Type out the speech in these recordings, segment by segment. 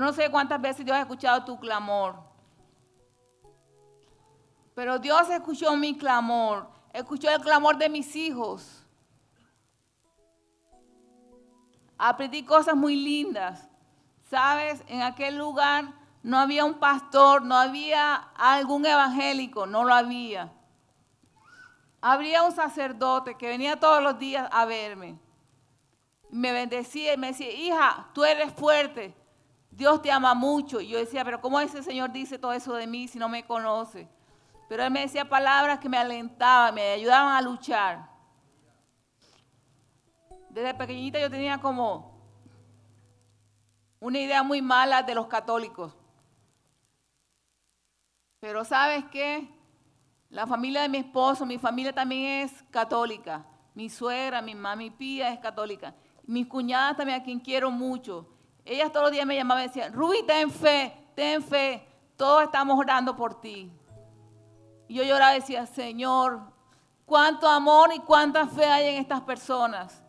no sé cuántas veces Dios ha escuchado tu clamor, pero Dios escuchó mi clamor, escuchó el clamor de mis hijos. Aprendí cosas muy lindas. ¿Sabes? En aquel lugar no había un pastor, no había algún evangélico, no lo había. Habría un sacerdote que venía todos los días a verme. Me bendecía y me decía, hija, tú eres fuerte, Dios te ama mucho. Y yo decía, pero ¿cómo ese Señor dice todo eso de mí si no me conoce? Pero Él me decía palabras que me alentaban, me ayudaban a luchar. Desde pequeñita yo tenía como una idea muy mala de los católicos. Pero ¿sabes qué? La familia de mi esposo, mi familia también es católica. Mi suegra, mi mami Pía es católica. Mis cuñadas también, a quien quiero mucho. Ellas todos los días me llamaban y decían, Ruby, ten fe, todos estamos orando por ti. Y yo lloraba y decía, Señor, cuánto amor y cuánta fe hay en estas personas,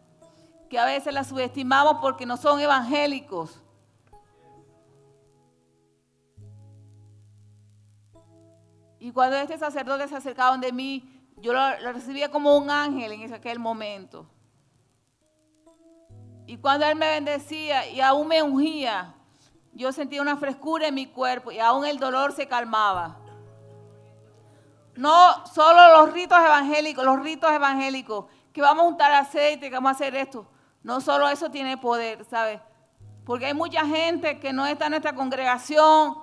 que a veces las subestimamos porque no son evangélicos. Y cuando este sacerdote se acercaba de mí, yo lo recibía como un ángel en aquel momento. Y cuando él me bendecía y aún me ungía, yo sentía una frescura en mi cuerpo y aún el dolor se calmaba. No solo los ritos evangélicos, que vamos a untar aceite, que vamos a hacer esto. No solo eso tiene poder, ¿sabes? Porque hay mucha gente que no está en nuestra congregación,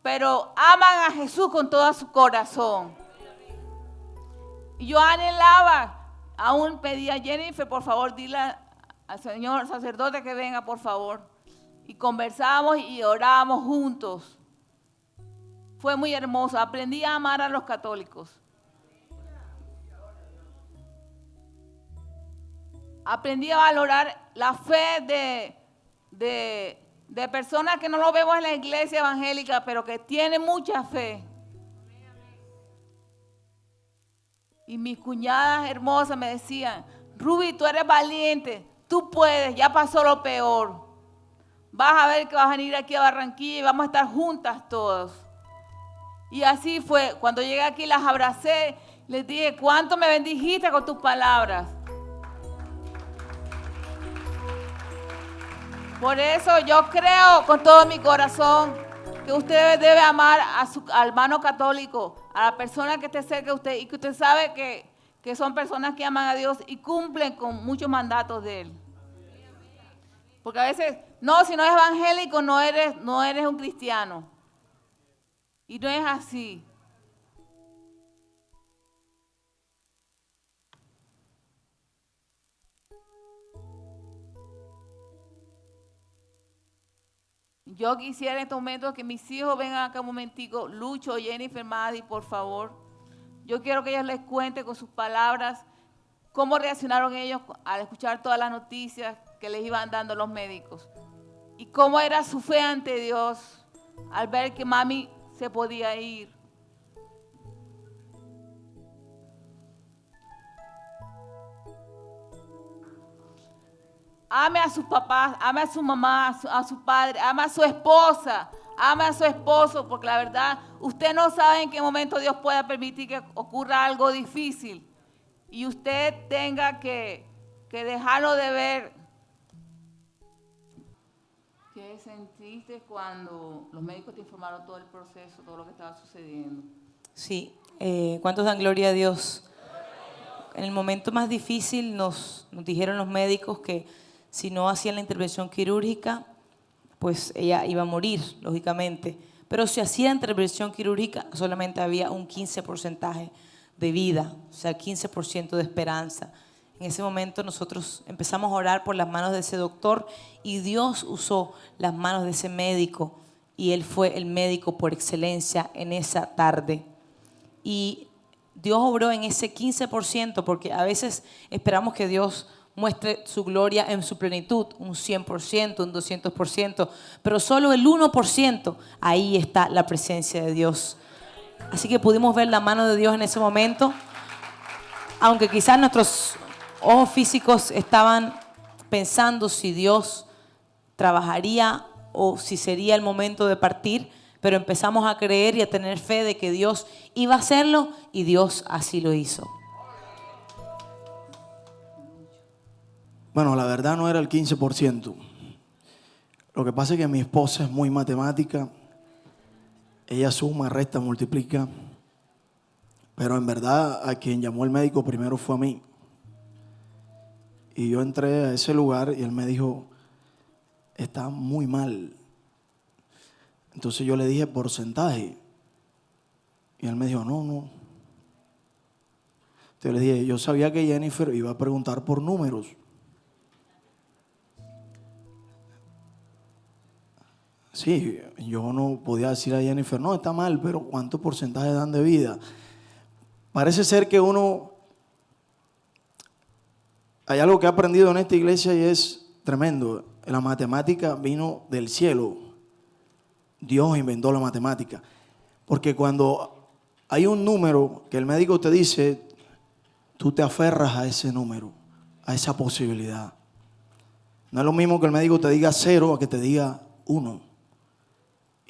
pero aman a Jesús con todo su corazón. Y yo anhelaba, aún pedía a Jennifer, por favor, dile al señor sacerdote que venga, por favor. Y conversamos y orábamos juntos. Fue muy hermoso. Aprendí a amar a los católicos. Aprendí a valorar la fe de personas que no lo vemos en la iglesia evangélica, pero que tienen mucha fe. Y mis cuñadas hermosas me decían, Ruby, tú eres valiente, tú puedes, ya pasó lo peor. Vas a ver que vas a venir aquí a Barranquilla y vamos a estar juntas todos. Y así fue. Cuando llegué aquí las abracé, les dije, ¿cuánto me bendijiste con tus palabras? Por eso yo creo con todo mi corazón que usted debe amar a su hermano católico, a la persona que esté cerca de usted y que usted sabe que son personas que aman a Dios y cumplen con muchos mandatos de Él. Porque a veces, no, si no es evangélico no eres un cristiano. Y no es así. Yo quisiera en estos momentos que mis hijos vengan acá un momentico, Lucho, Jennifer, Maddy, por favor. Yo quiero que ellos les cuenten con sus palabras cómo reaccionaron ellos al escuchar todas las noticias que les iban dando los médicos. Y cómo era su fe ante Dios al ver que mami se podía ir. Ame a sus papás, ame a su mamá, a su padre, ame a su esposa, ame a su esposo, porque la verdad, usted no sabe en qué momento Dios pueda permitir que ocurra algo difícil y usted tenga que dejarlo de ver. ¿Qué sentiste cuando los médicos te informaron todo el proceso, todo lo que estaba sucediendo? Sí, ¿cuántos dan gloria a Dios? En el momento más difícil nos dijeron los médicos que si no hacían la intervención quirúrgica, pues ella iba a morir, lógicamente. Pero si hacía intervención quirúrgica, solamente había un 15% de vida, o sea, 15% de esperanza. En ese momento nosotros empezamos a orar por las manos de ese doctor y Dios usó las manos de ese médico y él fue el médico por excelencia en esa tarde. Y Dios obró en ese 15% porque a veces esperamos que Dios muestre su gloria en su plenitud, un 100%, un 200%, pero solo el 1%, ahí está la presencia de Dios. Así que pudimos ver la mano de Dios en ese momento, aunque quizás nuestros ojos físicos estaban pensando si Dios trabajaría o si sería el momento de partir, pero empezamos a creer y a tener fe de que Dios iba a hacerlo y Dios así lo hizo. Bueno, la verdad no era el 15%. Lo que pasa es que mi esposa es muy matemática. Ella suma, resta, multiplica. Pero en verdad a quien llamó el médico primero fue a mí. Y yo entré a ese lugar y él me dijo, está muy mal. Entonces yo le dije porcentaje. Y él me dijo, no. Entonces yo le dije, yo sabía que Jennifer iba a preguntar por números. Sí, yo no podía decir a Jennifer, no, está mal, pero ¿cuánto porcentaje dan de vida? Parece ser que hay algo que he aprendido en esta iglesia y es tremendo. La matemática vino del cielo. Dios inventó la matemática. Porque cuando hay un número que el médico te dice, tú te aferras a ese número, a esa posibilidad. No es lo mismo que el médico te diga 0 a que te diga 1.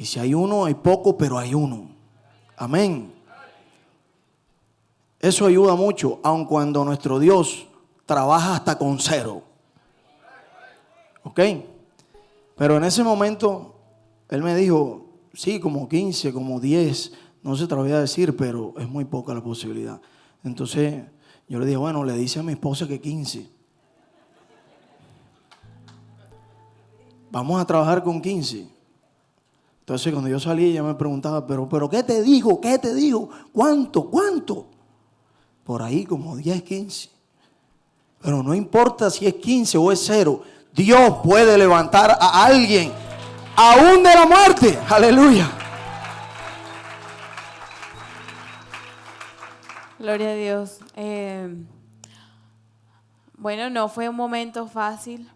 Y si hay 1, hay poco, pero hay 1. Amén. Eso ayuda mucho, aun cuando nuestro Dios trabaja hasta con 0. ¿Ok? Pero en ese momento, él me dijo, sí, como 15, como 10, no se te lo voy a decir, pero es muy poca la posibilidad. Entonces, yo le dije, bueno, le dice a mi esposa que 15. Vamos a trabajar con 15. Entonces, cuando yo salí, ella me preguntaba, pero ¿qué te dijo? ¿Qué te dijo? ¿Cuánto? Por ahí como 10, 15. Pero no importa si es 15 o es 0. Dios puede levantar a alguien aún de la muerte. Aleluya. Gloria a Dios. Bueno, no fue un momento fácil,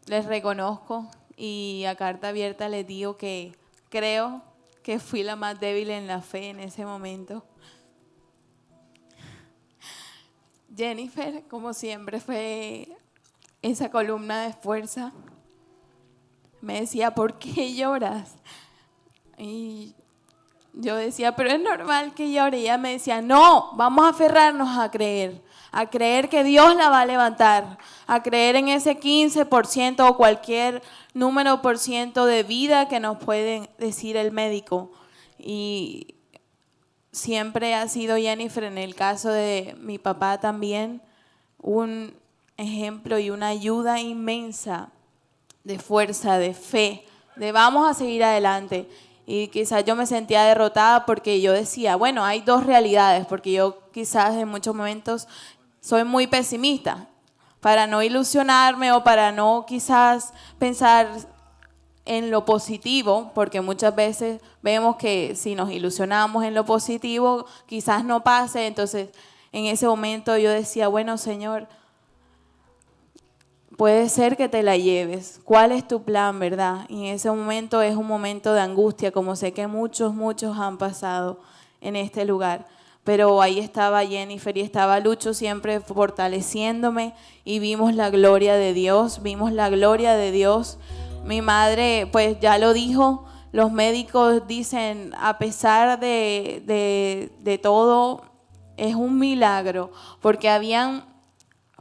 les reconozco, y a carta abierta les digo que creo que fui la más débil en la fe en ese momento. Jennifer, como siempre, fue esa columna de fuerza. Me decía, ¿por qué lloras? Y yo decía, pero es normal que llore. Y ella me decía, no, vamos a aferrarnos a creer que Dios la va a levantar, a creer en ese 15% o cualquier número por ciento de vida que nos puede decir el médico. Y siempre ha sido Jennifer, en el caso de mi papá también, un ejemplo y una ayuda inmensa de fuerza, de fe, de vamos a seguir adelante. Y quizás yo me sentía derrotada porque yo decía, bueno, hay dos realidades, porque yo quizás en muchos momentos soy muy pesimista, para no ilusionarme o para no quizás pensar en lo positivo, porque muchas veces vemos que si nos ilusionamos en lo positivo, quizás no pase. Entonces, en ese momento yo decía, bueno, Señor, puede ser que te la lleves. ¿Cuál es tu plan, verdad? Y en ese momento es un momento de angustia, como sé que muchos han pasado en este lugar. Pero ahí estaba Jennifer y estaba Lucho siempre fortaleciéndome y vimos la gloria de Dios, Mi madre, pues ya lo dijo, los médicos dicen, a pesar de todo, es un milagro, porque habían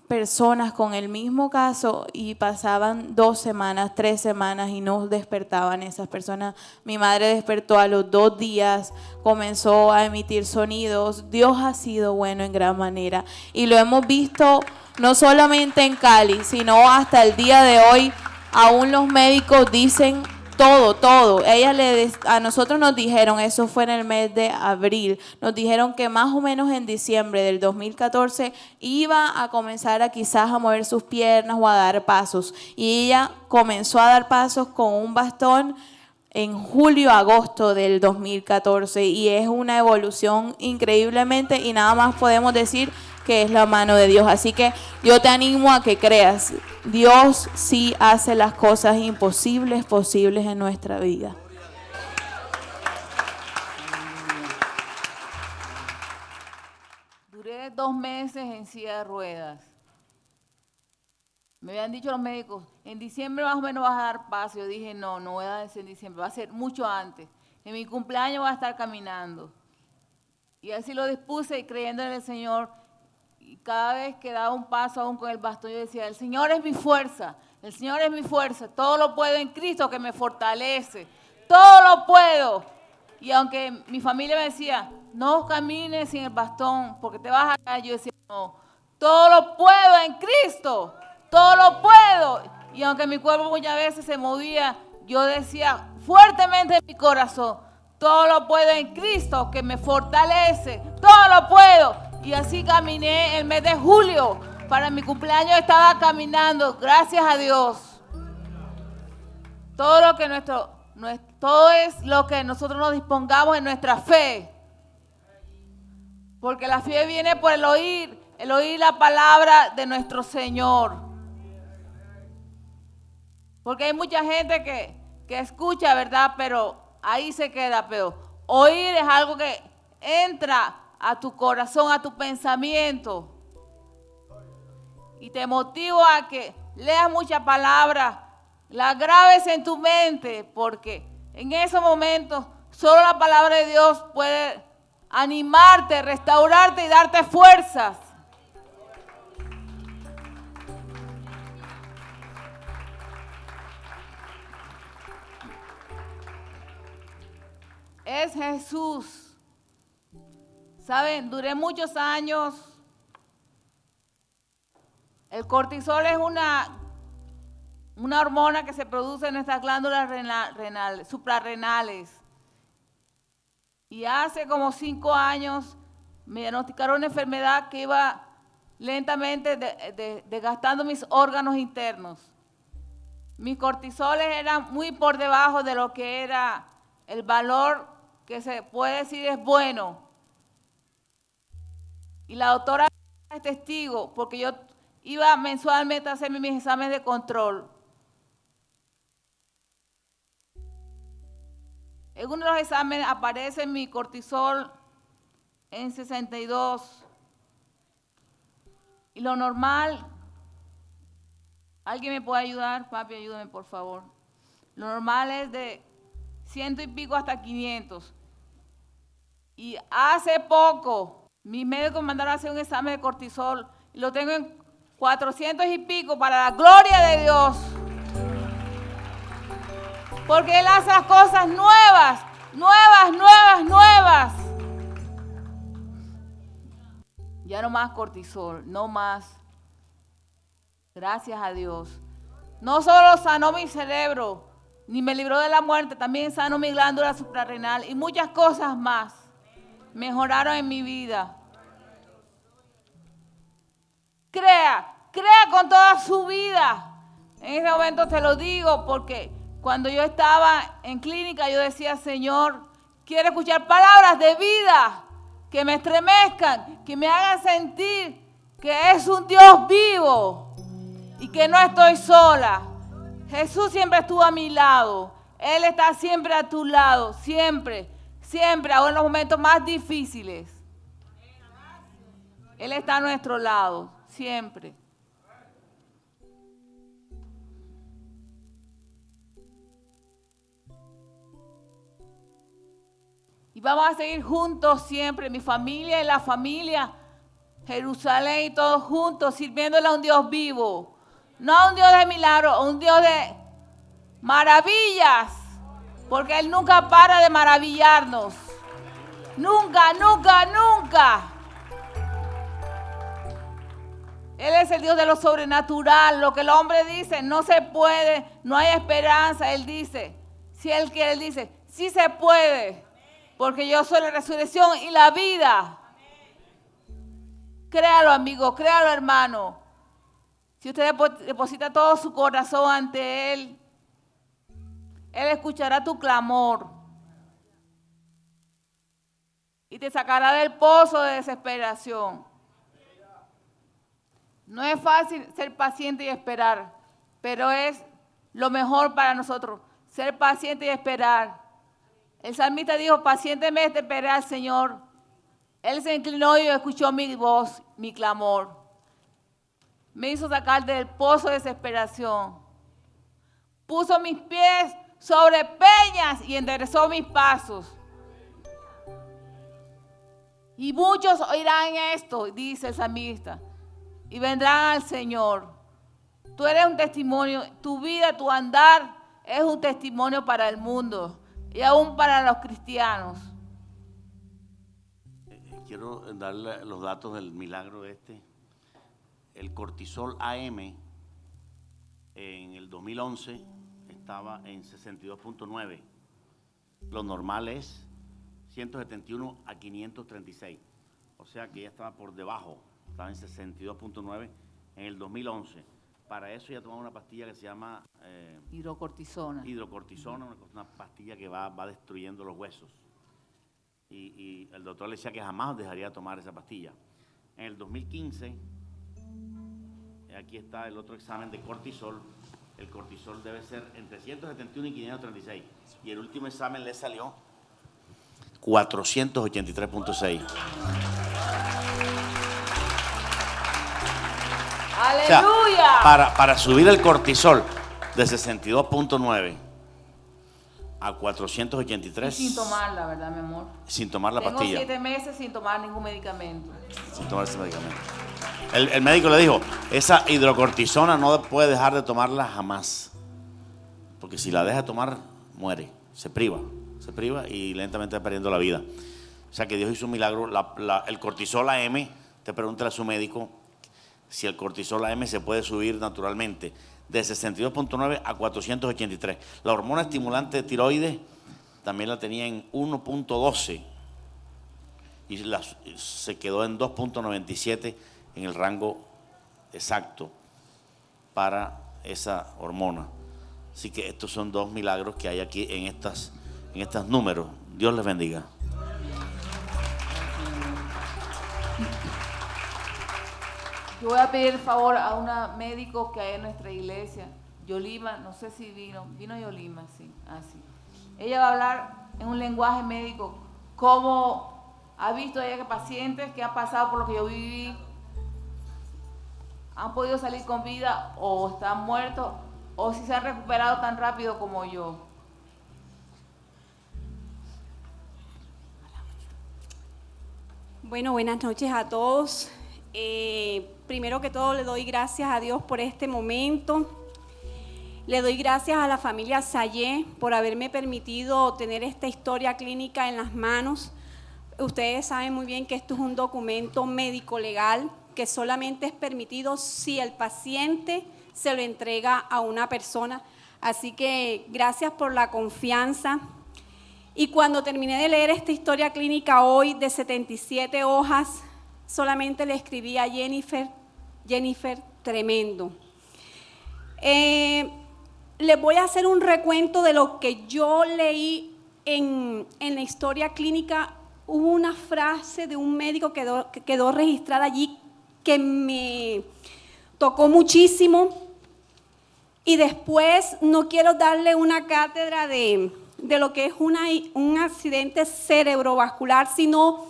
personas con el mismo caso y pasaban 2 semanas, 3 semanas y no despertaban esas personas. Mi madre despertó a los 2 días, comenzó a emitir sonidos. Dios ha sido bueno en gran manera y lo hemos visto no solamente en Cali, sino hasta el día de hoy. Aún los médicos dicen todo. A nosotros nos dijeron, eso fue en el mes de abril, nos dijeron que más o menos en diciembre del 2014 iba a comenzar a quizás a mover sus piernas o a dar pasos. Y ella comenzó a dar pasos con un bastón en julio, agosto del 2014 y es una evolución increíblemente y nada más podemos decir que es la mano de Dios. Así que yo te animo a que creas, Dios sí hace las cosas imposibles posibles en nuestra vida. Duré 2 meses en silla de ruedas. Me habían dicho los médicos, en diciembre más o menos vas a dar paso. Yo dije, no, no voy a dar en diciembre, va a ser mucho antes. En mi cumpleaños voy a estar caminando. Y así lo dispuse y creyendo en el Señor. Y cada vez que daba un paso aún con el bastón, yo decía, el Señor es mi fuerza, el Señor es mi fuerza. Todo lo puedo en Cristo que me fortalece. Todo lo puedo. Y aunque mi familia me decía, no camines sin el bastón porque te vas a caer, yo decía, no, todo lo puedo en Cristo. Todo lo puedo. Y aunque mi cuerpo muchas veces se movía, yo decía fuertemente en mi corazón, todo lo puedo en Cristo que me fortalece. Todo lo puedo. Y así caminé el mes de julio. Para mi cumpleaños estaba caminando, gracias a Dios. Todo es lo que nosotros nos dispongamos en nuestra fe. Porque la fe viene por el oír la palabra de nuestro Señor. Porque hay mucha gente que escucha, ¿verdad? Pero ahí se queda. Pero oír es algo que entra a tu corazón, a tu pensamiento. Y te motivo a que leas muchas palabras, las grabes en tu mente, porque en esos momentos solo la palabra de Dios puede animarte, restaurarte y darte fuerzas. Es Jesús. Saben, duré muchos años. El cortisol es una hormona que se produce en nuestras glándulas renales, suprarrenales. Y hace como 5 años me diagnosticaron una enfermedad que iba lentamente desgastando mis órganos internos. Mis cortisoles eran muy por debajo de lo que era el valor que se puede decir es bueno. Y la doctora es testigo, porque yo iba mensualmente a hacerme mis exámenes de control. En uno de los exámenes aparece mi cortisol en 62. Y lo normal, ¿alguien me puede ayudar? Papi, ayúdame por favor. Lo normal es de 100 y pico hasta 500. Y hace poco, mis médicos me mandaron a hacer un examen de cortisol y lo tengo en 400 y pico para la gloria de Dios. Porque Él hace las cosas nuevas, nuevas, nuevas, nuevas. Ya no más cortisol, no más. Gracias a Dios. No solo sanó mi cerebro, ni me libró de la muerte, también sanó mi glándula suprarrenal y muchas cosas más mejoraron en mi vida. Crea con toda su vida. En este momento te lo digo porque cuando yo estaba en clínica yo decía, Señor, quiero escuchar palabras de vida que me estremezcan, que me hagan sentir que es un Dios vivo y que no estoy sola. Jesús siempre estuvo a mi lado. Él está siempre a tu lado, siempre, siempre, aún en los momentos más difíciles. Él está a nuestro lado, siempre. Y vamos a seguir juntos siempre, mi familia y la familia, Jerusalén y todos juntos, sirviéndole a un Dios vivo. No a un Dios de milagros, a un Dios de maravillas, porque Él nunca para de maravillarnos. Nunca, nunca, nunca. Él es el Dios de lo sobrenatural. Lo que el hombre dice, no se puede, no hay esperanza. Él dice, si Él quiere, Él dice, sí se puede, porque yo soy la resurrección y la vida. Créalo, amigo, créalo, hermano. Si usted deposita todo su corazón ante Él, Él escuchará tu clamor y te sacará del pozo de desesperación. No es fácil ser paciente y esperar, pero es lo mejor para nosotros, ser paciente y esperar. El salmista dijo, pacientemente esperé al Señor. Él se inclinó y escuchó mi voz, mi clamor. me hizo sacar del pozo de desesperación. Puso mis pies sobre peñas y enderezó mis pasos. Y muchos oirán esto, dice el salmista, y vendrán al Señor. Tú eres un testimonio, tu vida, tu andar es un testimonio para el mundo y aún para los cristianos. Quiero darle los datos del milagro este. El cortisol AM en el 2011 estaba en 62.9. Lo normal es 171 a 536. O sea que ya estaba por debajo, estaba en 62.9 en el 2011. Para eso ya tomaba una pastilla que se llama Hidrocortisona, una pastilla que va destruyendo los huesos. Y el doctor le decía que jamás dejaría de tomar esa pastilla. En el 2015, aquí está el otro examen de cortisol. El cortisol debe ser entre 171 y 536. Y el último examen le salió 483.6. ¡aleluya! O sea, para subir el cortisol de 62.9 a 483. Y sin tomarla, ¿verdad, mi amor? Sin tomar la Tengo pastilla. 7 meses sin tomar ningún medicamento. Sin tomar ese medicamento. El médico le dijo, esa hidrocortisona no puede dejar de tomarla jamás. Porque si la deja de tomar, muere. Se priva y lentamente va perdiendo la vida. O sea que Dios hizo un milagro. El cortisol AM, te pregúntale a su médico si el cortisol AM se puede subir naturalmente de 62.9 a 483. La hormona estimulante de tiroides también la tenía en 1.12 y se quedó en 2.97 en el rango exacto para esa hormona. Así que estos son dos milagros que hay aquí en estos números. Dios les bendiga. Yo voy a pedir favor a una médico que hay en nuestra iglesia, Yolima, no sé si vino Yolima, sí, así. Ella va a hablar en un lenguaje médico, cómo ha visto ella que pacientes que han pasado por lo que yo viví, han podido salir con vida o están muertos, o si se han recuperado tan rápido como yo. Bueno, buenas noches a todos. Primero que todo le doy gracias a Dios por este momento. Le doy gracias a la familia Sayé por haberme permitido tener esta historia clínica en las manos. Ustedes saben muy bien que esto es un documento médico legal que solamente es permitido si el paciente se lo entrega a una persona. Así que gracias por la confianza. Y cuando terminé de leer esta historia clínica hoy de 77 hojas, solamente le escribí a Jennifer, tremendo. Les voy a hacer un recuento de lo que yo leí en la historia clínica. Hubo una frase de un médico que quedó registrada allí que me tocó muchísimo. Y después no quiero darle una cátedra de lo que es un accidente cerebrovascular, sino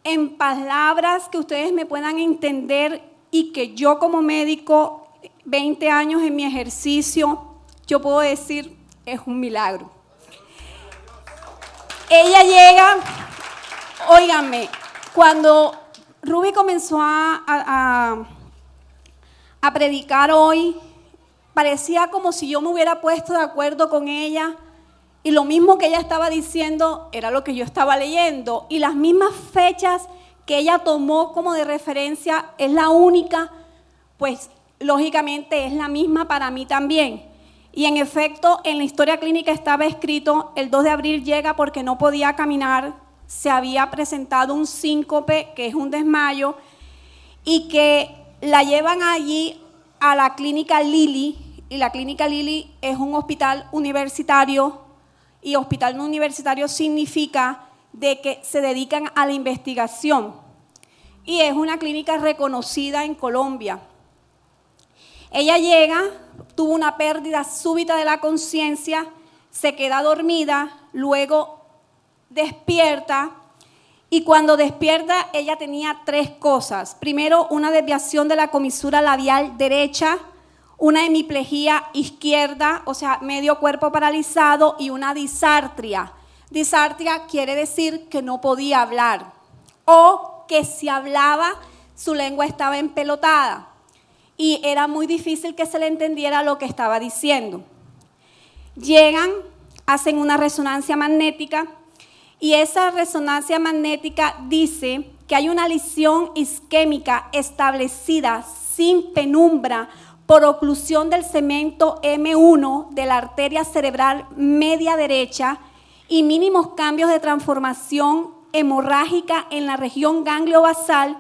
en palabras que ustedes me puedan entender y que yo como médico, 20 años en mi ejercicio, yo puedo decir, es un milagro. Ella llega, óiganme, cuando Ruby comenzó a predicar hoy, parecía como si yo me hubiera puesto de acuerdo con ella y lo mismo que ella estaba diciendo era lo que yo estaba leyendo y las mismas fechas que ella tomó como de referencia es la única, pues lógicamente es la misma para mí también. Y en efecto, en la historia clínica estaba escrito, el 2 de abril llega porque no podía caminar, se había presentado un síncope, que es un desmayo, y que la llevan allí a la clínica Lili, y la clínica Lili es un hospital universitario, y hospital no universitario significa de que se dedican a la investigación, y es una clínica reconocida en Colombia. Ella llega, tuvo una pérdida súbita de la conciencia, se queda dormida, luego despierta Y cuando despierta, ella tenía 3 cosas. Primero, una desviación de la comisura labial derecha, una hemiplegia izquierda, o sea, medio cuerpo paralizado, y una disartria. Disartria quiere decir que no podía hablar, o que si hablaba, su lengua estaba empelotada, y era muy difícil que se le entendiera lo que estaba diciendo. Llegan, hacen una resonancia magnética, y esa resonancia magnética dice que hay una lesión isquémica establecida sin penumbra por oclusión del segmento M1 de la arteria cerebral media derecha y mínimos cambios de transformación hemorrágica en la región ganglio basal,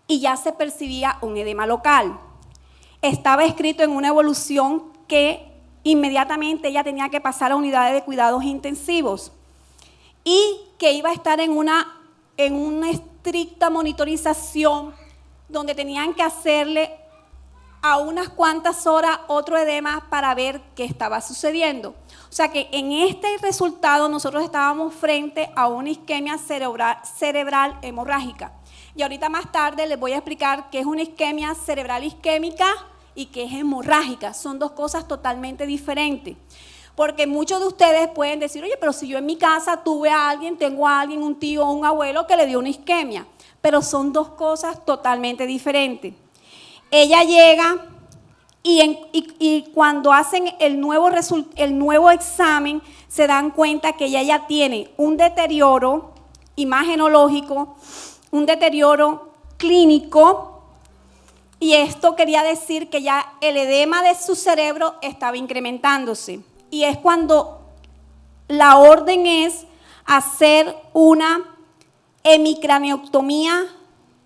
y ya se percibía un edema local. Estaba escrito en una evolución que inmediatamente ella tenía que pasar a unidades de cuidados intensivos y que iba a estar en una estricta monitorización donde tenían que hacerle a unas cuantas horas otro edema para ver qué estaba sucediendo. O sea que en este resultado nosotros estábamos frente a una isquemia cerebral hemorrágica. Y ahorita más tarde les voy a explicar qué es una isquemia cerebral isquémica y qué es hemorrágica. Son 2 cosas totalmente diferentes. Porque muchos de ustedes pueden decir, oye, pero si yo en mi casa tuve a alguien, tengo a alguien, un tío o un abuelo que le dio una isquemia. Pero son 2 cosas totalmente diferentes. Ella llega y cuando hacen el nuevo examen, se dan cuenta que ella ya tiene un deterioro imagenológico, un deterioro clínico, y esto quería decir que ya el edema de su cerebro estaba incrementándose. Y es cuando la orden es hacer una hemicraneotomía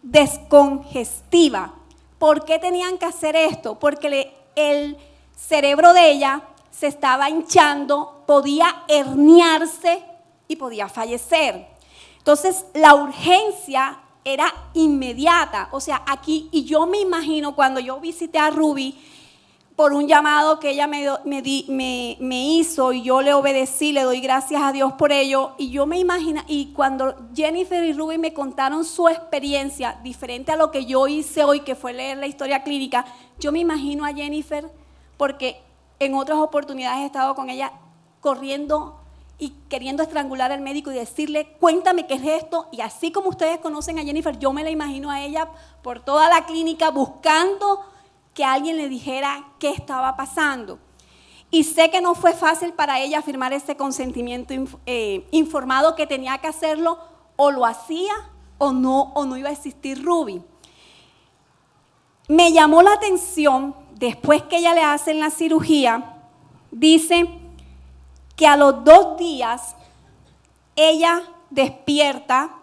descongestiva. ¿Por qué tenían que hacer esto? Porque el cerebro de ella se estaba hinchando, podía herniarse y podía fallecer. Entonces, la urgencia era inmediata. O sea, aquí, y yo me imagino cuando yo visité a Ruby por un llamado que ella me hizo y yo le obedecí, le doy gracias a Dios por ello, y yo me imagino, y cuando Jennifer y Ruby me contaron su experiencia, diferente a lo que yo hice hoy, que fue leer la historia clínica, yo me imagino a Jennifer, porque en otras oportunidades he estado con ella corriendo y queriendo estrangular al médico y decirle, cuéntame qué es esto, y así como ustedes conocen a Jennifer, yo me la imagino a ella por toda la clínica buscando que alguien le dijera qué estaba pasando. Y sé que no fue fácil para ella firmar ese consentimiento informado, que tenía que hacerlo, o lo hacía o no iba a existir Ruby. Me llamó la atención, después que ella le hacen la cirugía, dice que a los 2 días ella despierta,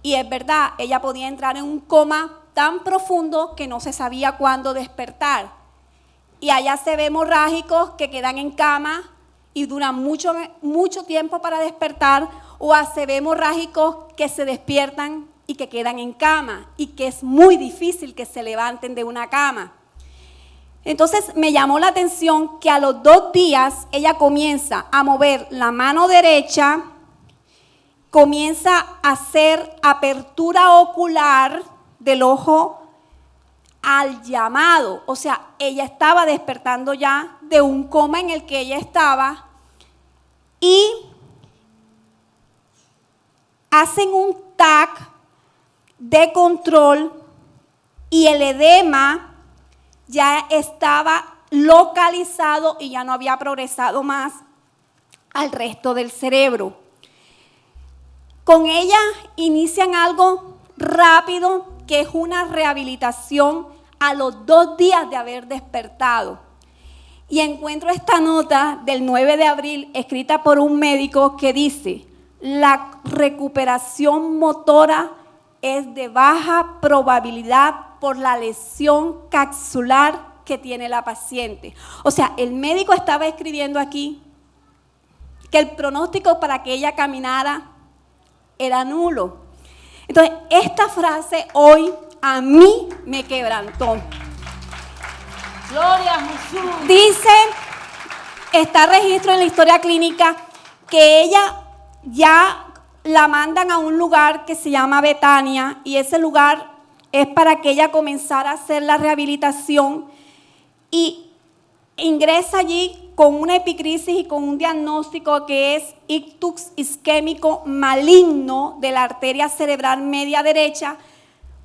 y es verdad, ella podía entrar en un coma tan profundo que no se sabía cuándo despertar. Y allá se ve hemorrágicos que quedan en cama y duran mucho tiempo para despertar, o se ve hemorrágicos que se despiertan y que quedan en cama, y que es muy difícil que se levanten de una cama. Entonces me llamó la atención que a los 2 días ella comienza a mover la mano derecha, comienza a hacer apertura ocular del ojo al llamado. O sea, ella estaba despertando ya de un coma en el que ella estaba, y hacen un TAC de control y el edema ya estaba localizado y ya no había progresado más al resto del cerebro. Con ella inician algo rápido, que es una rehabilitación a los 2 días de haber despertado. Y encuentro esta nota del 9 de abril escrita por un médico que dice: la recuperación motora es de baja probabilidad por la lesión capsular que tiene la paciente. O sea, el médico estaba escribiendo aquí que el pronóstico para que ella caminara era nulo. Entonces, esta frase hoy a mí me quebrantó. Gloria a Jesús. Dice, está registro en la historia clínica, que ella ya la mandan a un lugar que se llama Betania y ese lugar es para que ella comenzara a hacer la rehabilitación y ingresa allí con una epicrisis y con un diagnóstico que es ictus isquémico maligno de la arteria cerebral media derecha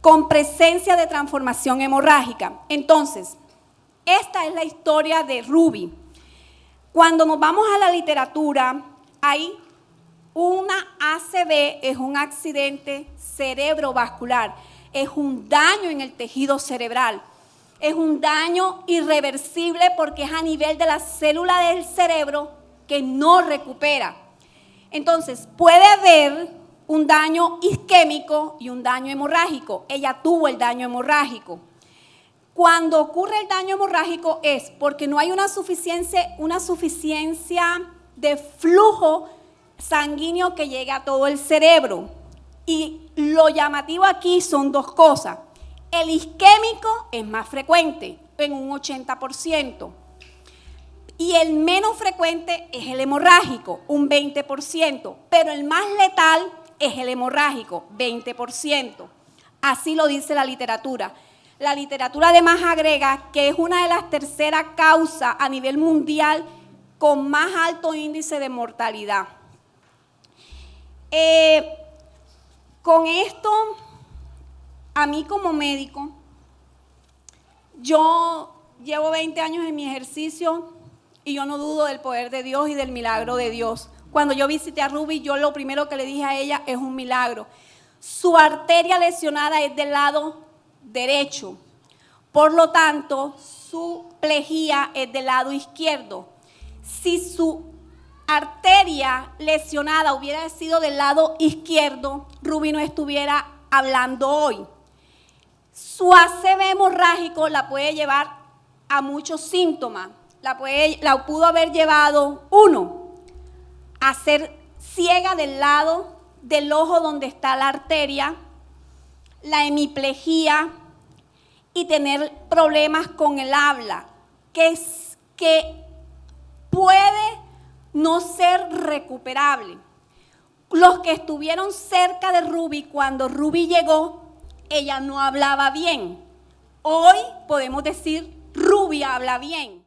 con presencia de transformación hemorrágica. Entonces, esta es la historia de Ruby. Cuando nos vamos a la literatura, hay una ACV, es un accidente cerebrovascular, es un daño en el tejido cerebral, es un daño irreversible porque es a nivel de la célula del cerebro que no recupera. Entonces, puede haber un daño isquémico y un daño hemorrágico. Ella tuvo el daño hemorrágico. Cuando ocurre el daño hemorrágico es porque no hay una suficiencia de flujo sanguíneo que llegue a todo el cerebro. Y lo llamativo aquí son dos cosas. El isquémico es más frecuente, en un 80%. Y el menos frecuente es el hemorrágico, un 20%. Pero el más letal es el hemorrágico, 20%. Así lo dice la literatura. La literatura además agrega que es una de las terceras causas a nivel mundial con más alto índice de mortalidad. Con esto, a mí como médico, yo llevo 20 años en mi ejercicio y yo no dudo del poder de Dios y del milagro de Dios. Cuando yo visité a Ruby, yo lo primero que le dije a ella es un milagro. Su arteria lesionada es del lado derecho, por lo tanto, su plejía es del lado izquierdo. Si su arteria lesionada hubiera sido del lado izquierdo, Ruby no estuviera hablando hoy. Su ACV hemorrágico la puede llevar a muchos síntomas. La pudo haber llevado, uno, a ser ciega del lado del ojo donde está la arteria, la hemiplejía y tener problemas con el habla, que puede no ser recuperable. Los que estuvieron cerca de Ruby cuando Ruby llegó, ella no hablaba bien. Hoy podemos decir, Ruby habla bien.